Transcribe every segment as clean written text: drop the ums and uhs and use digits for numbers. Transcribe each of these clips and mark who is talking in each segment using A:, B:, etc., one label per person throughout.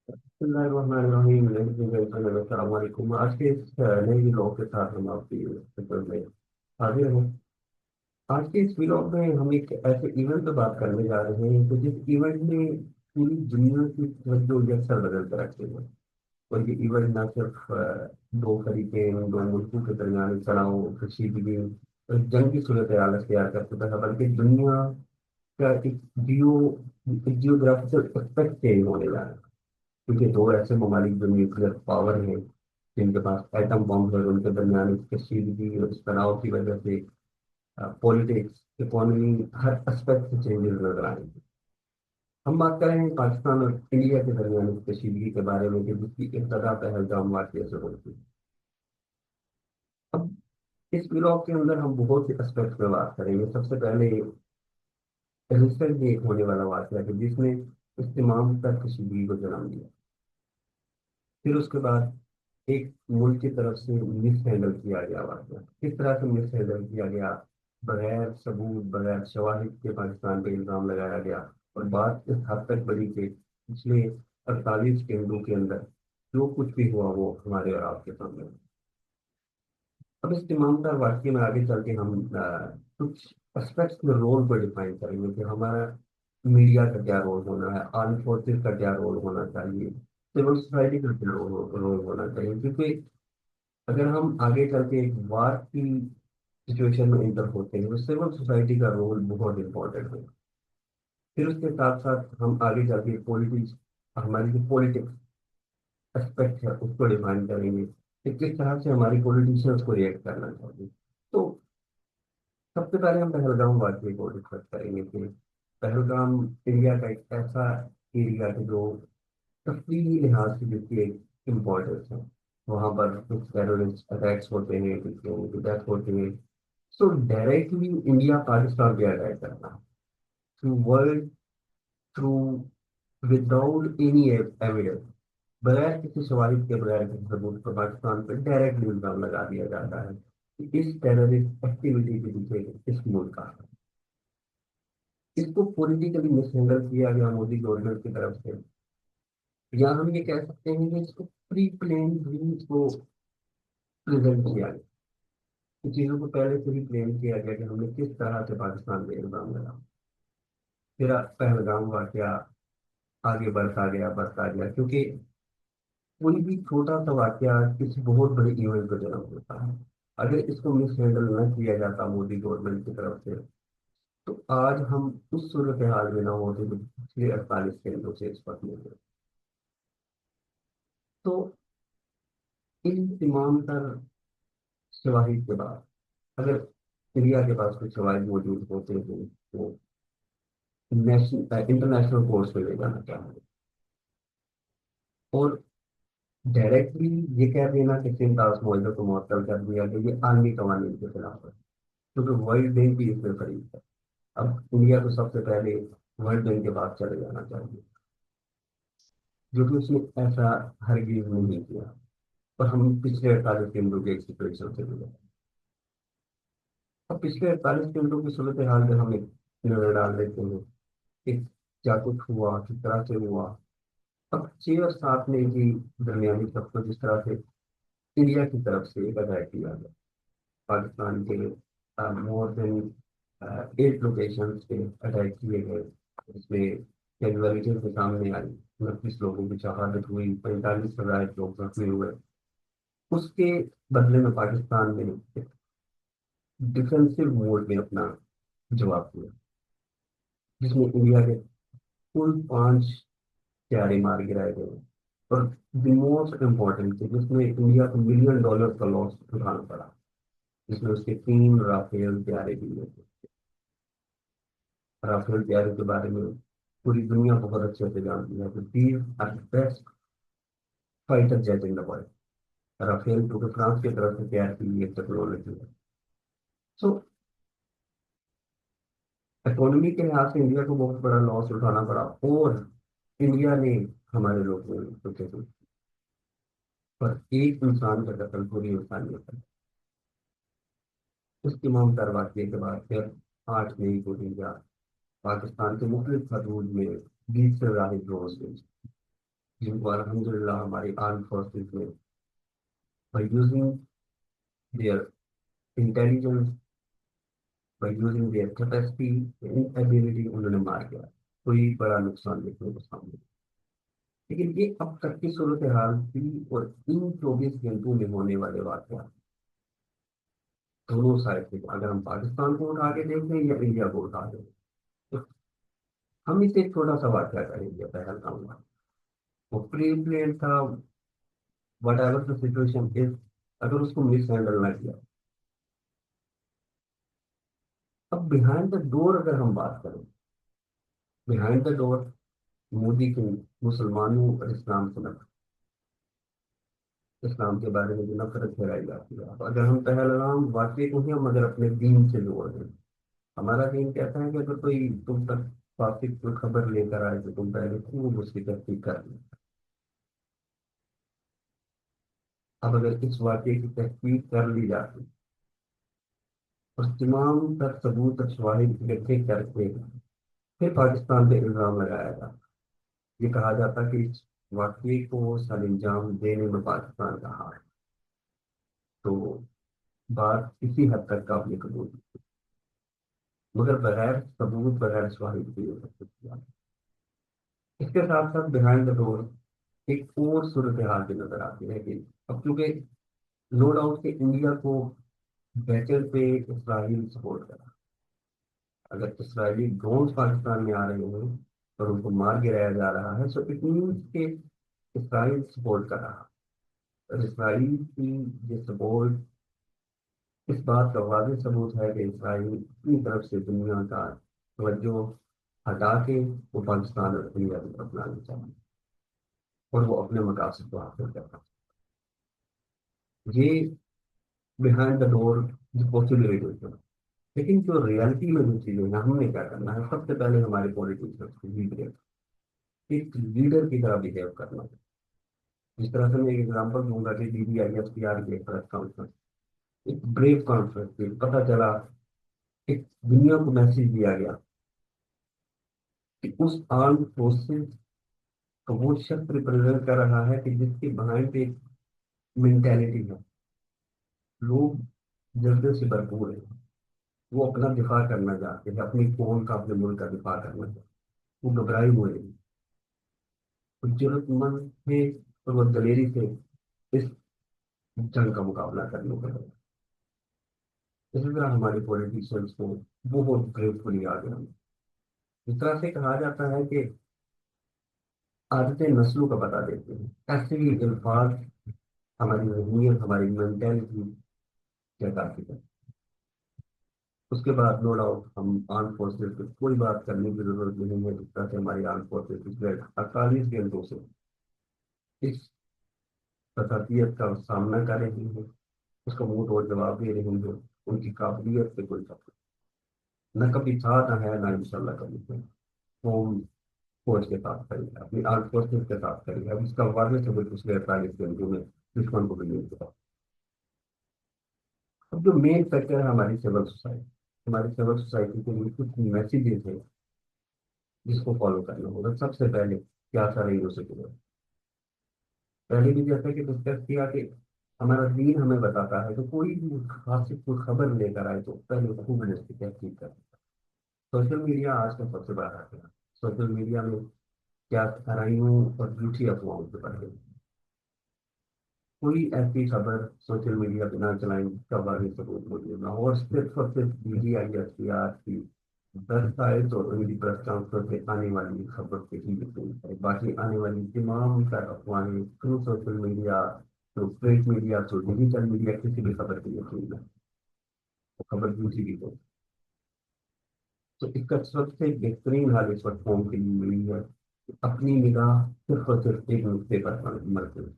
A: بسم اللہ الرحمن الرحیم السلام علیکم۔ آج کے اس نئے ولاگ کے ساتھ ہم آپ کی خدمت میں حاضر ہیں۔ آج کے اس ولاگ میں ہم ایک ایسے ایونٹ پہ بات کرنے جا رہے ہیں کہ جس ایونٹ میں پوری دنیا کی توجہ یکسر بدل کر رکھتے ہیں۔ اور یہ ایونٹ نہ صرف دو فریقین دو ملکوں کے درمیان تناؤ کشیدگی اور جنگ کی صورتحال اختیار کر چکا ہے، بلکہ دنیا کا ایک جیوگرافیکل ایسپیکٹ چینج ہونے جا رہا ہے، کیونکہ دو ایسے ممالک جو نیوکلیر پاور ہیں، جن کے پاس ایٹم بم ہے، ان کے درمیان اس کشیدگی اور اس تناؤ کی وجہ سے پالیٹکس، اکانومی، ہر اسپیکٹ سے چینجز نظر آئیں گے۔ ہم بات کر رہے ہیں پاکستان اور انڈیا کے درمیان اس کشیدگی کے بارے میں کہ جس کی ابتدا پہلگام واقعے سے ہوئی تھی۔ اب اس بلاگ کے اندر ہم بہت سے اسپیکٹ پہ بات کریں گے۔ سب سے پہلے ریسنٹلی ایک ہونے والا واقعہ ہے جس نے اس تمام تر کشیدگی کو جنم دیا۔ پھر اس کے بعد ایک ملک کی طرف سے مس ہینڈل کیا گیا واقعہ، کس طرح سے مس ہینڈل کیا گیا، بغیر ثبوت بغیر شواہد کے پاکستان پہ الزام لگایا گیا، اور بات اس حد تک بڑی کہ پچھلے 48 گھنٹوں کے اندر جو کچھ بھی ہوا وہ ہمارے اور آپ کے سامنے ہے۔ اب اس تمام تر واقعے میں آگے چل کے ہم کچھ اسپیکٹس میں رول کو ڈیفائن کریں گے کہ ہمارا میڈیا کا کیا رول ہونا ہے، آرم فورسز کا کیا رول ہونا چاہیے، سول سوسائٹی کا کیا رول ہونا چاہیے، کیونکہ اگر ہم آگے چل کے ایک وار کی سچویشن میں انٹر ہوتے ہیں تو سول سوسائٹی کا رول بہت امپورٹنٹ ہے۔ پھر اس کے ساتھ ساتھ ہم آگے چل کے پولیٹکس، ہماری جو پولیٹکس اسپیکٹ ہے اس کو ڈیفائن کریں گے کہ کس طرح سے ہماری پولیٹیشینس کو ریئیکٹ کرنا چاہیے۔ تو سب سے پہلے ہم پہلگام واقعے کو ڈسکس کریں گے کہ پہلگام انڈیا کا ایک ایسا ایریا ہے جو تفریحی لحاظ سے جس کی ایک امپورٹینس ہے۔ وہاں پر کچھ ٹیررسٹ اٹیکس ہوتے ہیں، کچھ لوگوں کی ڈیتھ ہوتی ہے۔ سو ڈائریکٹلی انڈیا پاکستان پہ اٹیک کرنا through world, through without any evidence, بغیر کسی شواہد کے بغیر کسی ثبوت کو پاکستان پہ ڈائریکٹلی الزام لگا دیا جاتا ہے کہ اس ٹیررسٹ ایکٹیویٹی کے پیچھے اس ملک کا ہے۔ اس کو پولیٹیکلی مس ہینڈل کیا گیا مودی گورنمنٹ کی طرف سے، یا ہم یہ کہہ سکتے ہیں کہ اس کو پری پلان ڈریمز کو پریزنٹ کیا گیا، ان چیزوں کو پہلے سے ہی پلان کیا گیا کہ ہم نے کس طرح سے پاکستان پہ الزام لگا۔ پھر پہلگام واقعہ آگے بڑھتا گیا کیونکہ کوئی بھی چھوٹا سا واقعہ کسی بہت بڑے ایونٹ کو جنم دیتا ہے۔ اگر اس کو مس ہینڈل نہ کیا جاتا مودی گورنمنٹ کی طرف سے تو آج ہم اس صورتحال میں نہ ہوتے جو پچھلے 48 گھنٹوں سے اس وقت میں ہیں۔ تو ان تمام تر شواہد کے بعد اگر انڈیا کے پاس کچھ شواہد موجود ہوتے ہیں تو انٹرنیشنل کورس پہ لے جانا چاہیے، اور ڈائریکٹلی یہ کہہ دینا کہ چین داس معاہدے کو معطل کر دیا کہ یہ عالمی قوانین کے خلاف ہے، کیونکہ ورلڈ بینک بھی اس میں فریق ہے۔ اب انڈیا کو سب سے پہلے ورلڈ بینک کے پاس چلے جانا چاہیے، جو کہ اس نے ایسا ہرگز نہیں کیا، اور ہم پچھلے 48 گھنٹوں کے ایک سچویشن سے گزرے۔ اب پچھلے 48 گھنٹوں کی صورتحال میں ہم ایک نظر ڈال دیتے ہیں کہ کیا کچھ ہوا، کس طرح سے ہوا۔ اب 6 اور 7 میں کی درمیانی طبقہ جس طرح سے انڈیا کی طرف سے ایک اٹیک کیا گیا پاکستان کے مور دین 8 لوکیشن پہ اٹیک کیے گئے، اس میں کیجویلٹیز کے سامنے آئی، 29 لوگوں کی شہادت ہوئی، 45 سے زائد لوگ زخمی ہوئے۔ اس کے بدلے میں پاکستان نے ایک ڈیفینسو موڈ میں اپنا جواب دیا، جس میں انڈیا کے کل 5 طیارے مار گرائے گئے، اور دی موسٹ امپورٹنٹ کہ جس میں انڈیا کو $1 ملین کا لاس اٹھانا پڑا، جس میں اس کے 3 رافیل طیارے بھی ہوئے تھے۔ رافیل طیارے کے بارے میں پوری دنیا بہت اچھے سے جانتی ہے کہ these are best fighter jet in the world. Rafale کیونکہ فرانس کی طرف سے تیار کی گئی ٹیکنالوجی ہے۔ سو اکانومی کے لحاظ سے انڈیا کو بہت بڑا لاس اٹھانا پڑا، اور انڈیا نے ہمارے لوگوں نے سوچے تھے پر ایک انسان کا قتل پوری انسانیت ہے۔ اس تمام تر واقعے کے بعد پھر 8 مئی کو انڈیا پاکستان کے مختلف حدود میں 20 سے زائد ڈرونز بھیجے، جن کو الحمدللہ ہماری آرم فورسز میں by using their intelligence, by using their capacity ability, انہوں نے مار دیا، کوئی بڑا نقصان دیکھنے کو سامنے۔ لیکن یہ اب تک کی صورتحال تھی، اور ان 24 گھنٹوں میں ہونے والے واقعات دونوں سائڈ سے، اگر ہم پاکستان کو اٹھا کے دیکھیں یا انڈیا کو اٹھا دیں، تو ہم اسے ایک چھوٹا سا واقعہ کریں گے پہلگام کا۔ وہ پری پلان تھا، what ever the situation is, اگر اس کو مس ہینڈل نہ کیا۔ اب بہائنڈ دا ڈور اگر ہم بات کریں، بہائنڈ دا ڈور مودی کی مسلمانوں اور اسلام سے نفرت، اسلام کے بارے میں جو نفرت پھیلائی جاتی ہے، اب اگر ہم پہلگام واقعے کو ہی ہم اگر اپنے دین سے جوڑ دیں، ہمارا دین کہتا ہے کہ اگر کوئی تم تک فاسق کوئی خبر لے کر آئے تو تم پہلے خوب اس کی تصدیق کر لیں۔ اب اگر اس واقعے کی تحقیق کر لی جاتی اور تمام تر ثبوت اور شواہد اکٹھے کر کے پھر پاکستان پہ الزام لگایا جاتا، یہ کہا جاتا کہ اس واقعے کو سر انجام دینے میں پاکستان کا ہاتھ، تو بات اسی حد تک قابل قبول تھی۔ مگر بغیر ثبوت، بغیر شواہد کی یہ سب کچھ کیا۔ اس کے ساتھ ساتھ بہائنڈ دا ڈور ایک اور صورتحال بھی نظر آتی ہے کہ اب چونکہ نو ڈاؤٹ کہ انڈیا کو بیٹل پہ اسرائیل سپورٹ کرا، اگر اسرائیلی ڈرونز پاکستان میں آ رہے ہیں اور ان کو مار گرایا جا رہا ہے، سو اٹ مینس کہ اسرائیل سپورٹ کر رہا، اور اسرائیل کی یہ سپورٹ اس بات کا واضح ثبوت ہے کہ اسرائیل اپنی طرف سے دنیا کا توجہ ہٹا کے وہ پاکستان اور انڈیا کی طرف لانا چاہتے ہیں، اور وہ اپنے مقاصد کو حاصل کرتا ہے۔ یہ بہائنڈ دا ڈور جو پاسبلٹی ہے، لیکن جو ریالٹی میں جو چیزیں ہیں، ہم نے کیا کرنا ہے، سب سے پہلے ہمارے پولیٹیشنس کو لیڈر ایک لیڈر کی طرح بہیو کرنا ہے۔ جس طرح سے میں ایک ایگزامپل دوں گا کہ DDISPR کی ایک پریس کانفرنس، ایک بریو کانفرنس تھی، پتہ چلا ایک دنیا کو میسج دیا گیا کہ اس آرم فورسز کو وہ شخص ریپرزینٹ کر رہا ہے کہ جس کے بہائنڈ ایک مینٹیلٹی ہے، لوگ جذبے سے بھرپور ہیں، وہ اپنا دفاع کرنا چاہتے ہیں، اپنی قوم کا، اپنے ملک کا دفاع کرنا چاہتے ہیں، وہ گھبرائے ہوئے ہیں، وہ جرت مند تھے، اور وہ دلیری سے اس جنگ کا مقابلہ کرنے کے لیے۔ اسی طرح ہمارے پولیٹیشینس کو بہت گریٹفلی آگے ہم، اس طرح سے کہا جاتا ہے کہ عادتیں نسلوں کا بتا دیتے ہیں، ایسے ہی الفاظ ہماری ذہنیت، ہماری مینٹلٹی کیا کافی ہے۔ اس کے بعد نو ڈاؤٹ ہم آرم فورسز کی کوئی بات کرنے کی ضرورت نہیں ہے، جس طرح سے ہماری آرم فورسز پچھلے 48 گھنٹوں سے اس خطرتیت کا سامنا کر رہی ہیں، اس کا منہ توڑ جواب دے رہی ہیں، ان کی قابلیت سے کوئی شک نہ کبھی تھا، نہ ہے، نہ انشاءاللہ کبھی ہے۔ قوم فوج کے ساتھ کری ہے، اپنی آرم فورسز کے ساتھ کری ہے، اب اس کا واضح ثبوت پچھلے 48 گھنٹوں میں دشمن کو بھی مل چکا۔ اب جو مین فیکٹر ہے ہماری سول سوسائٹی، ہماری سول سوسائٹی کے لیے کچھ میسیجز ہیں جس کو فالو کرنا ہوگا۔ سب سے پہلے کیا سارے سے کرو، پہلے بھی جیسا کہ ڈسکس کیا کہ ہمارا دین ہمیں بتاتا ہے کہ کوئی بھی خاص کوئی خبر لے کر آئے تو پہلے خوب اس کی تحقیق کریں۔ سوشل میڈیا آج کا سب سے بڑا ہے، سوشل میڈیا میں کیا خرائیوں اور جھوٹی افواہوں سے پڑھ گئی، کوئی ایسی خبر سوشل میڈیا پہ نہ چلائیں جس کا واضح ثبوت موجود نہ ہو، اور صرف DDISPR کی ویب سائٹ اور ان کی پریس کانفرنس سے آنے والی خبر پہ ہی یقین کریں، باقی آنے والی تمام تر افواہیں through social media, through print media, through digital media, کسی بھی خبر پہ یقین نہ، وہ خبر جھوٹی بھی ہو۔ تو اس کا سب سے بہترین حال اس وقت قوم کے لیے ملی ہے کہ اپنی نگاہ صرف اور صرف ایک نقطے پر مرکز،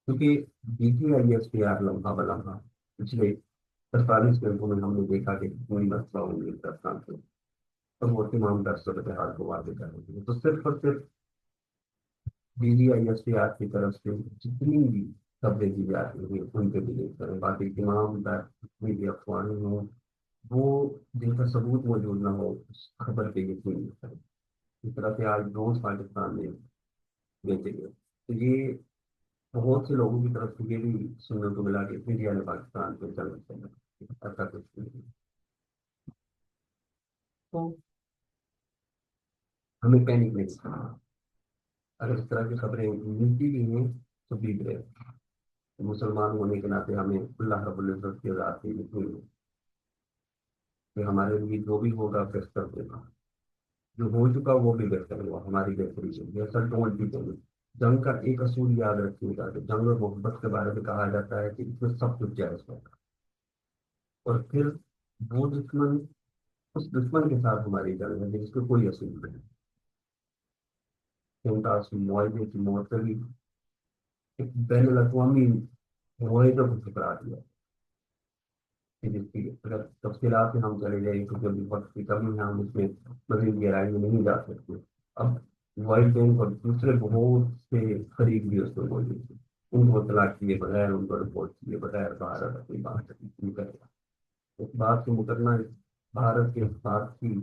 A: کیونکہ DDISPR لمحہ بلمحہ پچھلے 48 گھنٹوں میں ہم نے دیکھا کہ کوئی مسئلہ ہوگی پاکستان سے، اور وہ تمام در صورتحال کو واضح کر رہی ہے۔ تو صرف اور صرف DDISPR کی طرف سے جتنی بھی خبریں دی جاتی ہیں ان پہ بلیو کریں، باقی تمام در جتنی بھی افواہیں ہوں وہ جن کا ثبوت موجود نہ ہو اس خبر پہ یقین نہ کریں۔ اس طرح سے آج ڈرونز پاکستان میں بیچے گئے، تو یہ بہت سے لوگوں کی طرف سے یہ بھی سننے کو ملا کہ انڈیا نے پاکستان کو جنگ چلا ایسا کچھ نہیں۔ تو ہمیں پینک نہیں کرنا، اگر اس طرح کی خبریں ملتی بھی ہیں تو بیت رہے، مسلمان ہونے کے ناطے ہمیں اللہ رب العزت کی ذات کی اتنی ہے کہ ہمارے لیے جو بھی ہوگا بہتر ہوگا، جو ہو چکا وہ بھی بہتر ہوا، ہماری بہتری سے جیسا ڈونٹ بھی کریں۔ جنگ کا ایک اصول یاد رکھیے گا کہ جنگ اور محبت کے بارے میں کہا جاتا ہے کہ اس میں سب کچھ جائز ہوگا، اور پھر وہ دشمن، اس دشمن کے ساتھ ہماری جنگ ہے جس کو کوئی اصول نہیں، کہ ان کا معاہدے کی معطلی ایک بین الاقوامی معاہدے کو ٹھکرا دیا کہ جس کی اگر تفصیلات میں ہم چلے جائیں تو جب وقت کی کمی ہے ہم اس میں مزید گہرائی میں نہیں جا سکتے۔ اب ورلڈ بینک اور دوسرے بہت سے فریق بھی اس میں موجود ہیں، ان کو اطلاع کیے بغیر، ان کو رپورٹ کیے بغیر بھارت اپنی بات نہیں کرتا، اس بات کو مکرنا بھارت کے بات کی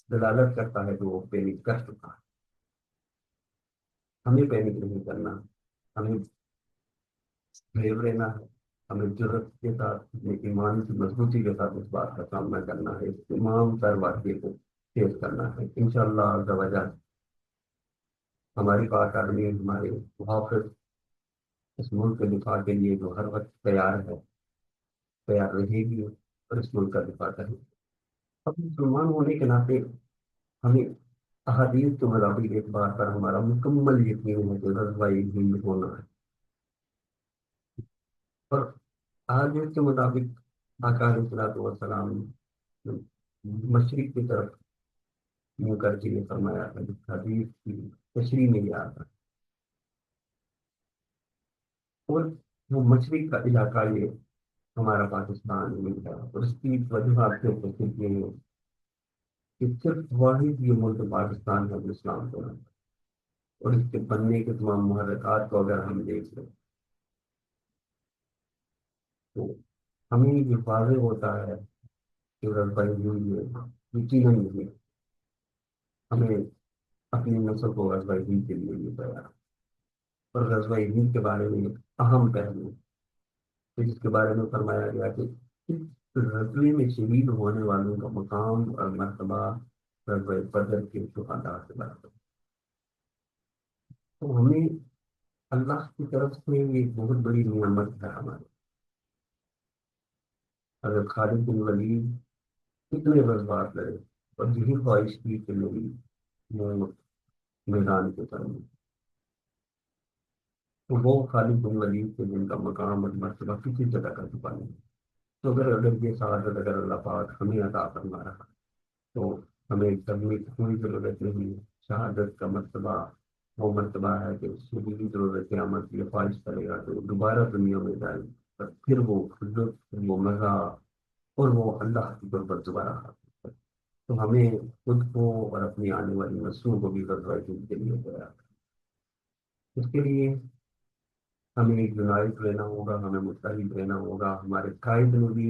A: دلالت کرتا ہے جو وہ پینک کر چکا ہے۔ ہمیں پینک نہیں کرنا، ہمیں بھیڑ لینا ہے، ہمیں جرت کے ساتھ اپنے ایمان کی مضبوطی کے ساتھ اس بات کا سامنا کرنا ہے، اس تمام تر واقعے کو فیس کرنا ہے انشاءاللہ عز و جل۔ ہماری پاک آدمی، ہمارے محافظ اس ملک کے دفاع کے لیے جو ہر وقت تیار ہے، تیار رہے گی اور اس ملک کا دفاع کرے گی۔ اب مسلمان ہونے کے ناطے ہمیں احادیث کے مطابق ایک بات پر ہمارا مکمل یقین ہے کہ غزوہ ہند ہونا ہے، اور احادیث کے مطابق آقا علیہ الصلوۃ والسلام مشرق کی طرف منہ کر کے یہ فرمایا تھا، جس حدیث کی تشریح میں یہ آتا ہے، اور وہ مشرق کا علاقہ یہ ہمارا پاکستان مل ہے، اور اس کی وجوہات سے تشریح یہ ہے کہ صرف واحد یہ ملک پاکستان ہے جو اسلام کو مانتا ہے، اور اس کے بننے کے تمام محرکات کو اگر ہم دیکھ لیں تو ہمیں یہ واضح ہوتا ہے کہ غزوہ ہند میں یقیناً نہیں، ہمیں اپنی نسل کو غزوہ ہند کے لیے بھی تیار، اور غزوہ ہند کے بارے میں ایک اہم پہلو ہے جس کے بارے میں فرمایا گیا کہ اس غزوے میں شہید ہونے والوں کا مقام اور مرتبہ غزوہ بدر کے شہداء سے برابر ہے۔ تو ہمیں اللہ کی طرف سے ایک بہت بڑی نعمت ہے ہمارے، اگر خالد بن ولید کتنے غزوات لڑے اور یہی خواہش کی کہ میری وہ میدان کے طرف، تو وہ خالد بن ولید کے جن کا مقام اور مرتبہ کسی جگہ کا چھپا نہیں۔ تو اگر یہ سعادت اگر اللہ پاک ہمیں عطا فرما رہا تو ہمیں کرنے کی کوئی ضرورت نہیں ہے۔ شہادت کا مرتبہ وہ مرتبہ ہے کہ اس کی بھی ضرورت قیامت کی خواہش کرے گا تو دوبارہ دنیا میں جائے، اور پھر وہ لطف، وہ مزہ اور وہ اللہ کی قربت دوبارہ حاصل کرے۔ تو ہمیں خود کو اور اپنی آنے والی نسلوں کو بھی غزوہ ہند کے لیے تیار کرنا۔ اس کے لیے ہمیں ایک یونائٹ رہنا ہوگا، ہمیں متحد رہنا ہوگا۔ ہمارے قائد نے بھی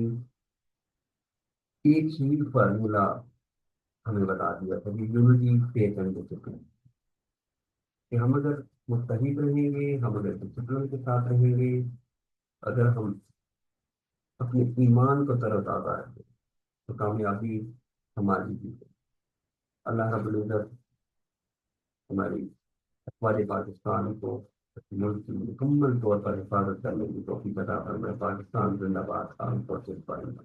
A: ایک ہی فارمولا ہمیں بتا دیا تھا کہ یونٹی فیتھ اینڈ ڈسپلن، کہ ہم اگر متحد رہیں گے، ہم اگر ڈسپلن کے ساتھ رہیں گے، اگر ہم اپنے ایمان کو تر و تازہ رکھیں تو کامیابی ہماری بھی ہے۔ اللہ رب العزت ہماری افواج پاکستان کو ملک کی مکمل طور پر حفاظت کرنے کی توفیق عطا فرمائے۔ پاکستان زندہ باد، آرم فورسز پائندہ۔